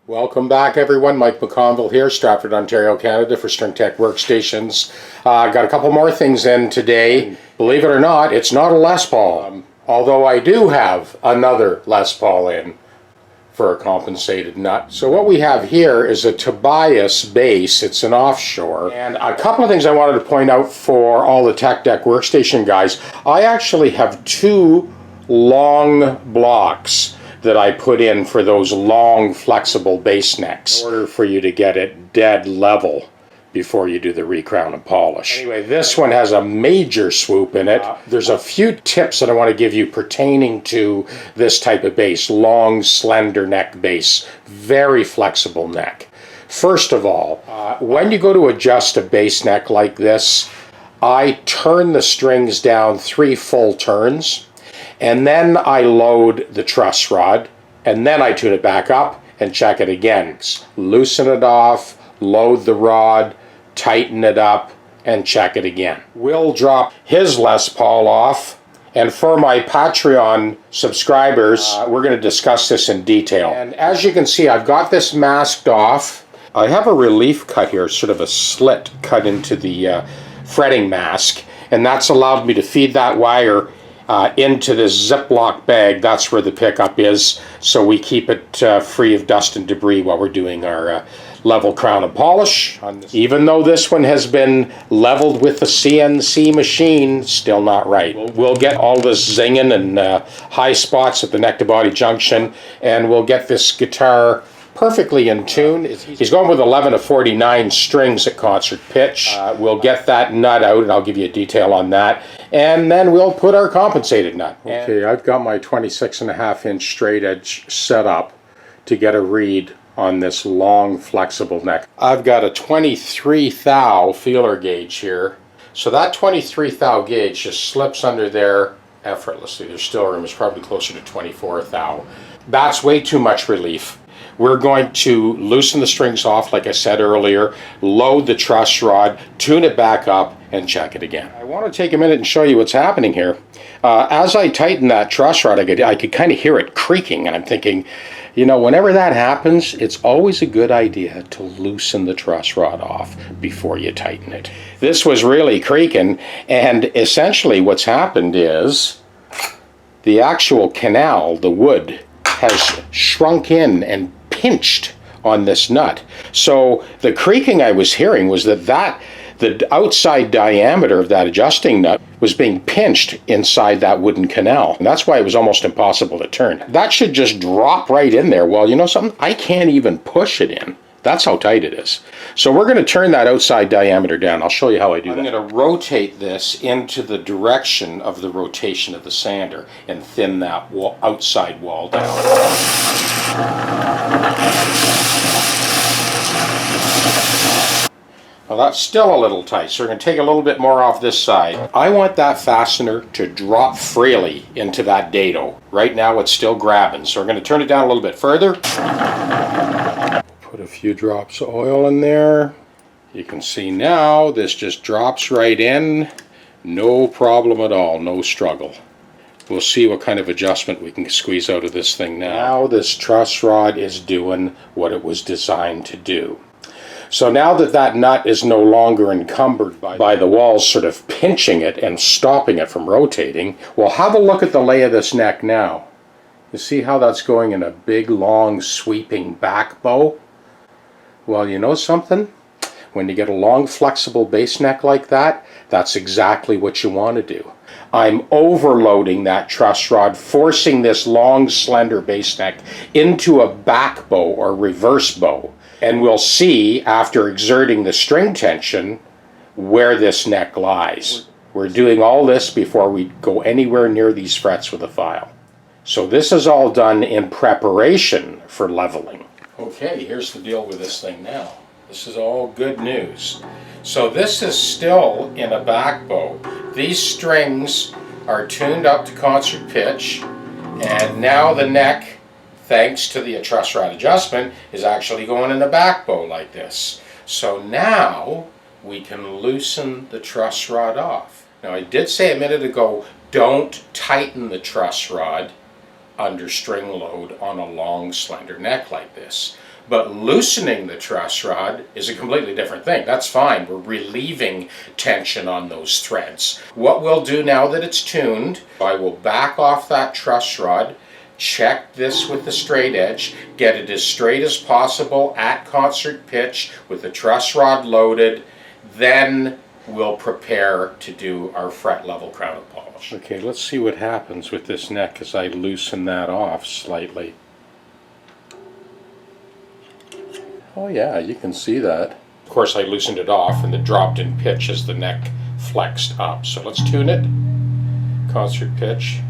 Welcome back, everyone. Mike McConville here, Stratford, Ontario, Canada for String Tech Workstations. Got a couple more things in today. Believe it or not, it's not a Les Paul, although I do have another Les Paul in for a compensated nut. So what we have here is a Tobias bass. It's an offshore. And a couple of things I wanted to point out for all the Tech Deck Workstation guys. I actually have two long blocks that I put in for those long flexible bass necks in order for you to get it dead level before you do the recrown and polish. Anyway, this one has a major swoop in it. There's a few tips that I want to give you pertaining to this type of bass, long slender neck bass, very flexible neck. First of all, when you go to adjust a bass neck like this, I turn the strings down 3 full turns. And then I load the truss rod, and then I tune it back up and check it again. Loosen it off, load the rod, tighten it up, and check it again. We'll drop his Les Paul off, and for my Patreon subscribers, we're going to discuss this in detail. And as you can see, I've got this masked off. I have a relief cut here, sort of a slit cut into the fretting mask, and that's allowed me to feed that wire into this Ziploc bag. That's where the pickup is, so we keep it free of dust and debris while we're doing our level crown and polish. Even though this one has been leveled with the CNC machine, still not right. We'll get all this zinging and high spots at the neck to body junction, and we'll get this guitar perfectly in tune. He's going with 11 to 49 strings at concert pitch. We'll get that nut out, and I'll give you a detail on that. And then we'll put our compensated nut. Okay, I've got my 26.5-inch straight edge set up to get a read on this long flexible neck. I've got a 23 thou feeler gauge here. So that 23 thou gauge just slips under there effortlessly. There's still room. It's probably closer to 24 thou. That's way too much relief. We're going to loosen the strings off, like I said earlier, load the truss rod, tune it back up, and check it again. I want to take a minute and show you what's happening here. As I tighten that truss rod, I could kind of hear it creaking, and I'm thinking, you know, whenever that happens, it's always a good idea to loosen the truss rod off before you tighten it. This was really creaking, and essentially what's happened is the actual canal, the wood, has shrunk in and pinched on this nut. So the creaking I was hearing was that the outside diameter of that adjusting nut was being pinched inside that wooden canal. And that's why it was almost impossible to turn. That should just drop right in there. Well, you know something? I can't even push it in. That's how tight it is. So we're going to turn that outside diameter down. I'll show you how I do that. I'm going to rotate this into the direction of the rotation of the sander and thin that outside wall down. Well, that's still a little tight, so we're going to take a little bit more off this side. I want that fastener to drop freely into that dado. Right now it's still grabbing, so we're going to turn it down a little bit further. Put a few drops of oil in there. You can see now this just drops right in. No problem at all, no struggle. We'll see what kind of adjustment we can squeeze out of this thing now. Now this truss rod is doing what it was designed to do. So now that that nut is no longer encumbered by the walls sort of pinching it and stopping it from rotating, we'll have a look at the lay of this neck now. You see how that's going in a big, long, sweeping back bow? Well, you know something? When you get a long, flexible bass neck like that, that's exactly what you want to do. I'm overloading that truss rod, forcing this long, slender bass neck into a back bow or reverse bow. And we'll see, after exerting the string tension, where this neck lies. We're doing all this before we go anywhere near these frets with a file. So this is all done in preparation for leveling. Okay, here's the deal with this thing now. This is all good news. So this is still in a back bow. These strings are tuned up to concert pitch, and now the neck, thanks to the truss rod adjustment, is actually going in the back bow like this. So now we can loosen the truss rod off. Now I did say a minute ago, don't tighten the truss rod under string load on a long slender neck like this. But loosening the truss rod is a completely different thing. That's fine. We're relieving tension on those threads. What we'll do now that it's tuned, I will back off that truss rod, check this with the straight edge, get it as straight as possible at concert pitch with the truss rod loaded, then we'll prepare to do our fret level crown and polish. Okay, let's see what happens with this neck as I loosen that off slightly. Oh yeah, you can see that. Of course I loosened it off and it dropped in pitch as the neck flexed up. So let's tune it. Concert pitch.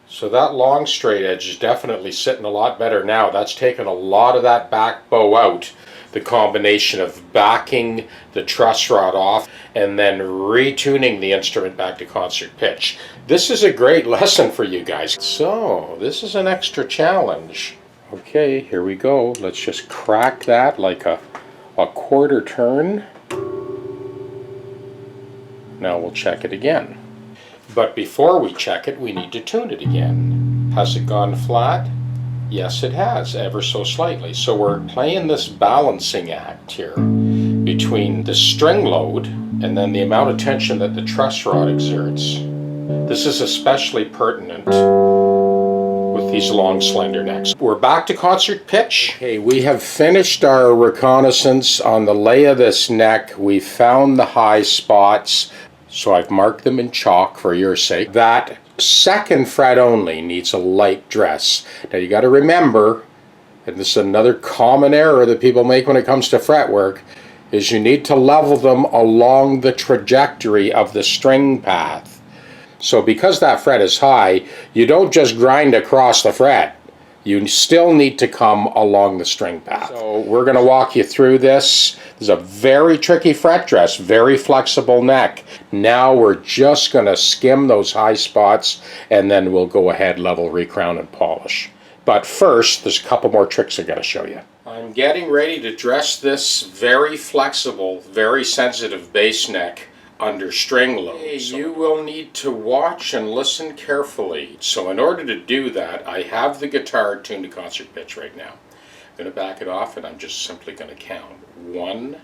So that long straight edge is definitely sitting a lot better now. That's taken a lot of that back bow out. The combination of backing the truss rod off and then retuning the instrument back to concert pitch. This is a great lesson for you guys. So this is an extra challenge. Okay, here we go. Let's just crack that like a quarter turn. Now we'll check it again. But before we check it, we need to tune it again. Has it gone flat? Yes, it has, ever so slightly. So we're playing this balancing act here between the string load and then the amount of tension that the truss rod exerts. This is especially pertinent with these long slender necks. We're back to concert pitch. Okay, we have finished our reconnaissance on the lay of this neck. We found the high spots, so I've marked them in chalk for your sake. That second fret only needs a light dress. Now you got to remember, and this is another common error that people make when it comes to fretwork, is you need to level them along the trajectory of the string path. So because that fret is high, you don't just grind across the fret. You still need to come along the string path. So we're going to walk you through this. This is a very tricky fret dress, very flexible neck. Now we're just going to skim those high spots and then we'll go ahead, level, recrown, and polish. But first, there's a couple more tricks I got to show you. I'm getting ready to dress this very flexible, very sensitive bass neck under string load. You will need to watch and listen carefully. So in order to do that, I have the guitar tuned to concert pitch right now. I'm going to back it off and I'm just simply going to count. 1,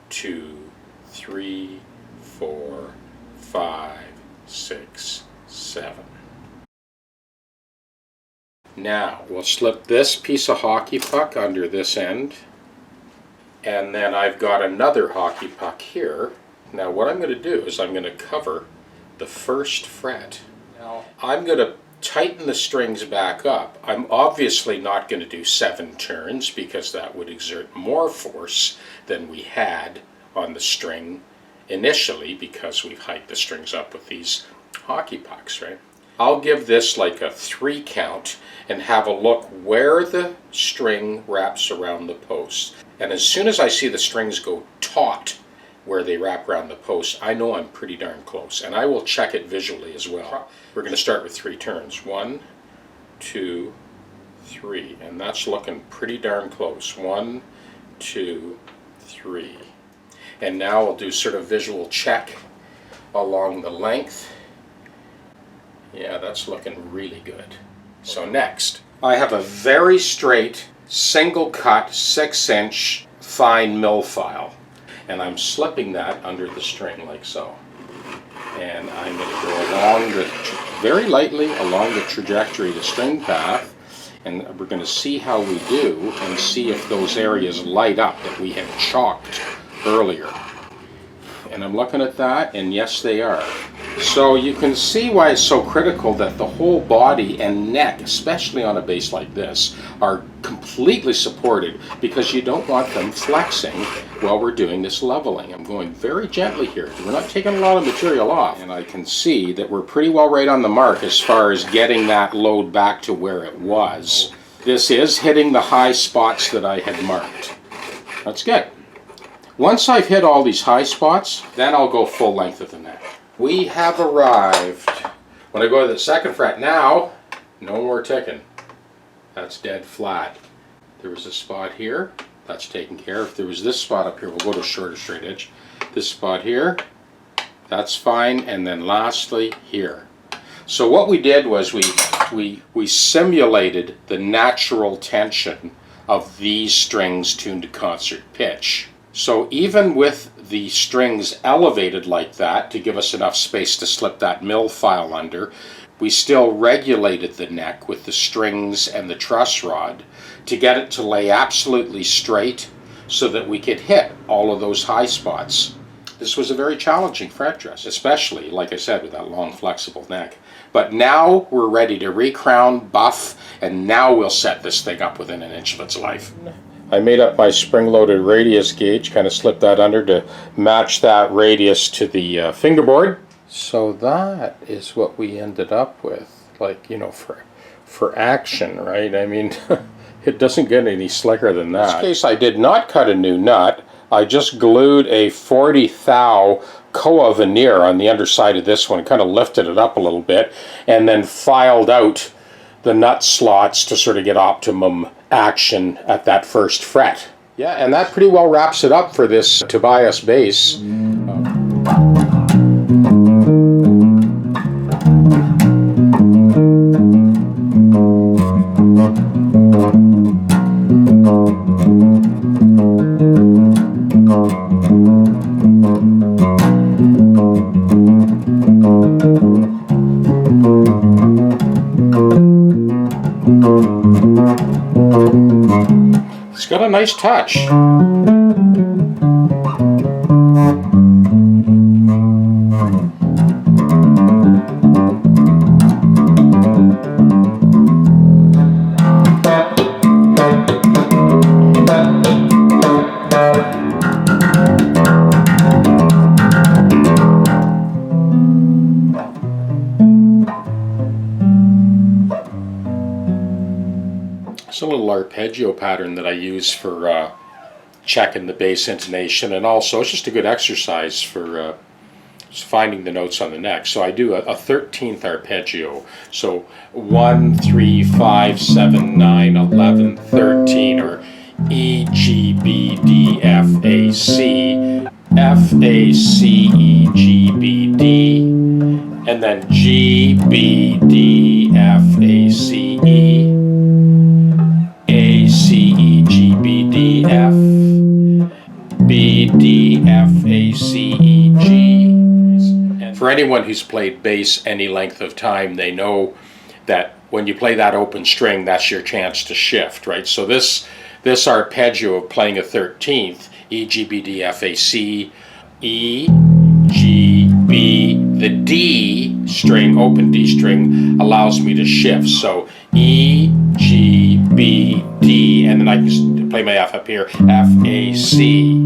2, 3, 4, 5, 6, 7. Now we'll slip this piece of hockey puck under this end, and then I've got another hockey puck here. Now what I'm going to do is I'm going to cover the first fret. Now I'm going to tighten the strings back up. I'm obviously not going to do 7 turns because that would exert more force than we had on the string initially because we've hiked the strings up with these hockey pucks, right? I'll give this like a 3 count and have a look where the string wraps around the post. And as soon as I see the strings go taut where they wrap around the post, I know I'm pretty darn close, and I will check it visually as well. We're going to start with 3 turns. 1, 2, 3, and that's looking pretty darn close. 1, 2, 3. And now I'll do sort of visual check along the length. Yeah, that's looking really good. So next, I have a very straight, single cut, 6-inch fine mill file. And I'm slipping that under the string like so. And I'm going to go along very lightly along the trajectory of the string path. And we're going to see how we do and see if those areas light up that we had chalked earlier. And I'm looking at that, and yes, they are. So you can see why it's so critical that the whole body and neck, especially on a bass like this, are completely supported, because you don't want them flexing while we're doing this leveling. I'm going very gently here. We're not taking a lot of material off, and I can see that we're pretty well right on the mark as far as getting that load back to where it was. This is hitting the high spots that I had marked. That's good. Once I've hit all these high spots, then I'll go full length of the neck. We have arrived. When I go to the second fret now, no more ticking. That's dead flat. There was a spot here, that's taken care of. If there was this spot up here, we'll go to a shorter straight edge. This spot here, that's fine. And then lastly, here. So what we did was we simulated the natural tension of these strings tuned to concert pitch. So even with the strings elevated like that to give us enough space to slip that mill file under, we still regulated the neck with the strings and the truss rod to get it to lay absolutely straight so that we could hit all of those high spots. This was a very challenging fret dress, especially, like I said, with that long flexible neck. But now we're ready to recrown, buff, and now we'll set this thing up within an inch of its life. I made up my spring-loaded radius gauge, kind of slipped that under to match that radius to the fingerboard. So that is what we ended up with, like, you know, for action, right? I mean, it doesn't get any slicker than that. In this case, I did not cut a new nut. I just glued a 40 thou Koa veneer on the underside of this one, kind of lifted it up a little bit, and then filed out the nut slots to sort of get optimum action at that first fret. Yeah, and that pretty well wraps it up for this Tobias bass. It's got a nice touch. It's a little arpeggio pattern that I use for checking the bass intonation, and also it's just a good exercise for finding the notes on the neck. So I do a 13th arpeggio. So 1, 3, 5, 7, 9, 11, 13, or E, G, B, D, F, A, C, F, A, C, E, G, B, D, and then G, B, D, F, A, C, E, A, C, E, G, B, D, F, B, D, F, A, C, E, G. And for anyone who's played bass any length of time, they know that when you play that open string, that's your chance to shift, right? So this arpeggio of playing a 13th, E, G, B, D, F, A, C, E, G, B, the D string, open D string, allows me to shift. So E, G, B, D, and then I can play my F up here, F, A, C.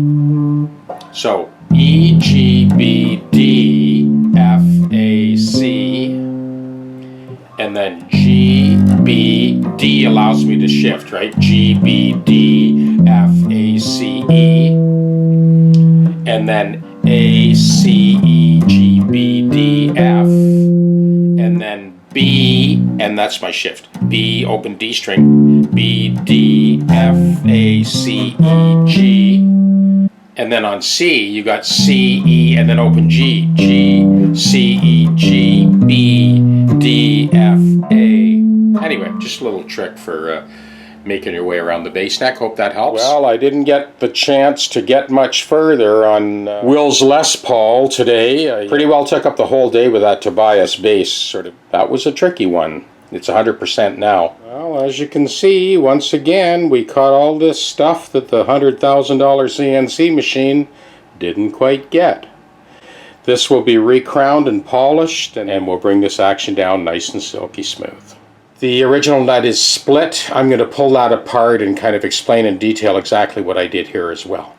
So E, G, B, D, F, A, C, and then G, B, D allows me to shift, right? G, B, D, F, A, C, E, and then A, C, E, G, B, D, F, and then B, and that's my shift. B, open D string, B, D, F, A, C, E, G, and then on C, you got C, E, and then open G, G, C, E, G, B, D, F, A. Anyway, just a little trick for making your way around the bass neck. Hope that helps. Well, I didn't get the chance to get much further on Will's Les Paul today. I pretty well took up the whole day with that Tobias bass. That was a tricky one. It's 100% now. Well, as you can see, once again, we caught all this stuff that the $100,000 CNC machine didn't quite get. This will be recrowned and polished, and we'll bring this action down nice and silky smooth. The original nut is split. I'm going to pull that apart and kind of explain in detail exactly what I did here as well.